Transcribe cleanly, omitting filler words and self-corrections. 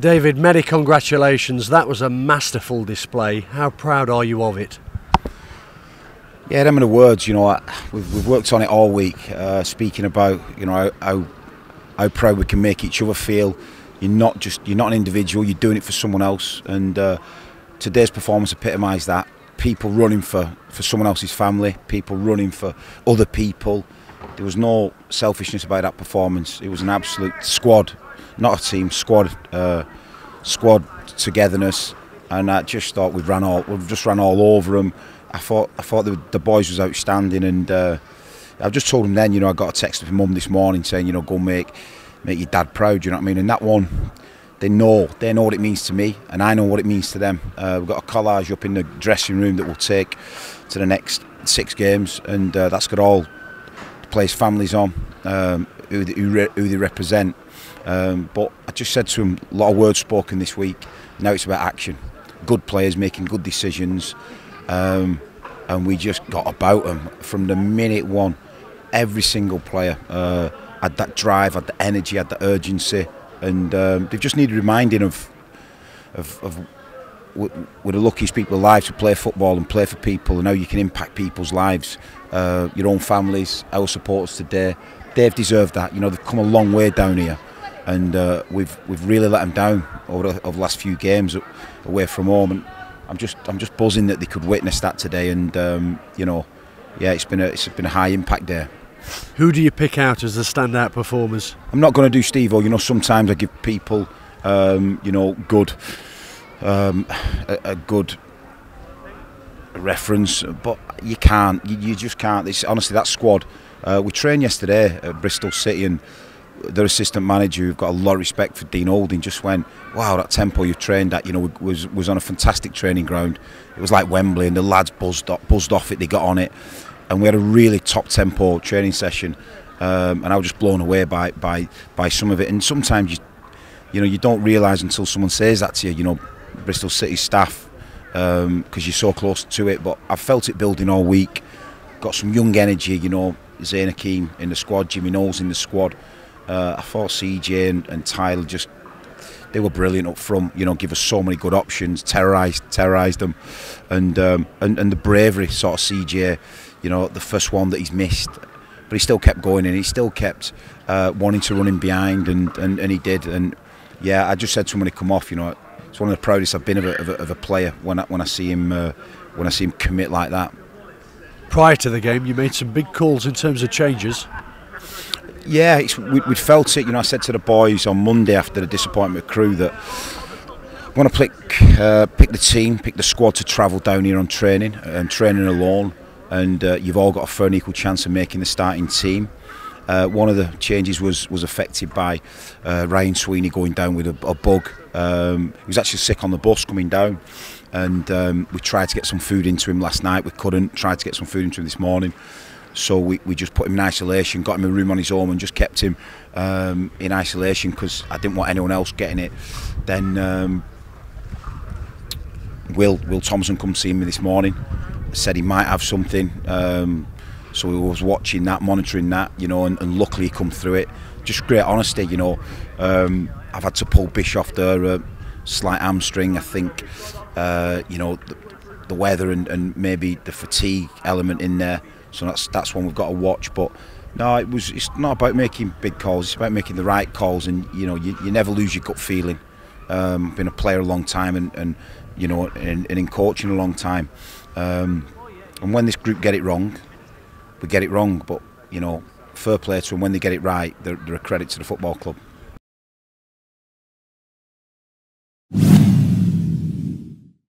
David, many congratulations. That was a masterful display. How proud are you of it? Yeah, them are the words. You know, we've worked on it all week, speaking about, you know, how proud we can make each other feel. You're not an individual. You're doing it for someone else. And today's performance epitomised that. People running for someone else's family. People running for other people. There was no selfishness about that performance. It was an absolute squad, not a team, squad togetherness. And I just thought we've just ran all over them. I thought the boys was outstanding, and I've just told them then, you know, I got a text from Mum this morning saying, you know, go make your dad proud. You know what I mean? And that one, they know what it means to me, and I know what it means to them. We've got a collage up in the dressing room that we'll take to the next 6 games, and that's got all the players' families on, who they represent. But I just said to them, a lot of words spoken this week. Now it's about action. Good players making good decisions. And we just got about them from the minute one. Every single player had that drive, had the energy, had the urgency, and they just needed reminding of we're the luckiest people alive to play football and play for people, and how you can impact people's lives, your own families, our supporters today. They've deserved that. You know, they've come a long way down here, and we've really let them down over the last few games away from home. And I'm just buzzing that they could witness that today, and you know, yeah, it's been a high impact day. Who do you pick out as the standout performers? I'm not going to do Steve-O. You know, sometimes I give people, you know, a good reference, but you can't. You just can't. It's honestly that squad. We trained yesterday at Bristol City, and their assistant manager, who've got a lot of respect for Dean Holding, just went, wow, that tempo you've trained at, you know, was on a fantastic training ground. It was like Wembley, and the lads buzzed off it, they got on it, and we had a really top tempo training session, and I was just blown away by some of it. And sometimes you know, you don't realise until someone says that to you, you know, Bristol City staff, because you're so close to it. But I've felt it building all week. Got some young energy, you know, Zayn Hakeem in the squad, Jimmy Knowles in the squad. I thought CJ and Tyler, they were brilliant up front. You know, give us so many good options, terrorised them, and the bravery sort of CJ. You know, the first one that he's missed, but he still kept going, and he still kept wanting to run in behind, and he did. And yeah, I just said to him when he come off, you know, it's one of the proudest I've been of a player when I see him commit like that. Prior to the game, you made some big calls in terms of changes. Yeah, we'd felt it. You know, I said to the boys on Monday after the disappointment with Crewe that I want to pick the team, pick the squad to travel down here on training and training alone, and you've all got a fair and equal chance of making the starting team. One of the changes was affected by Ryan Sweeney going down with a bug. He was actually sick on the bus coming down, and we tried to get some food into him last night. We couldn't. Tried to get some food into him this morning. So we just put him in isolation, got him a room on his own, and just kept him in isolation because I didn't want anyone else getting it. Then Will Thompson come see me this morning, said he might have something, so we was watching that, monitoring that, you know, and luckily he come through it. Just great honesty, you know. I've had to pull Bish off there, slight hamstring, I think. You know, the weather and maybe the fatigue element in there. So that's one we've got to watch. But no, it's not about making big calls. It's about making the right calls, and you know, you never lose your gut feeling. Been a player a long time, and you know, and in coaching a long time. And when this group get it wrong, we get it wrong. But you know, fair play to them. When they get it right, they're a credit to the football club.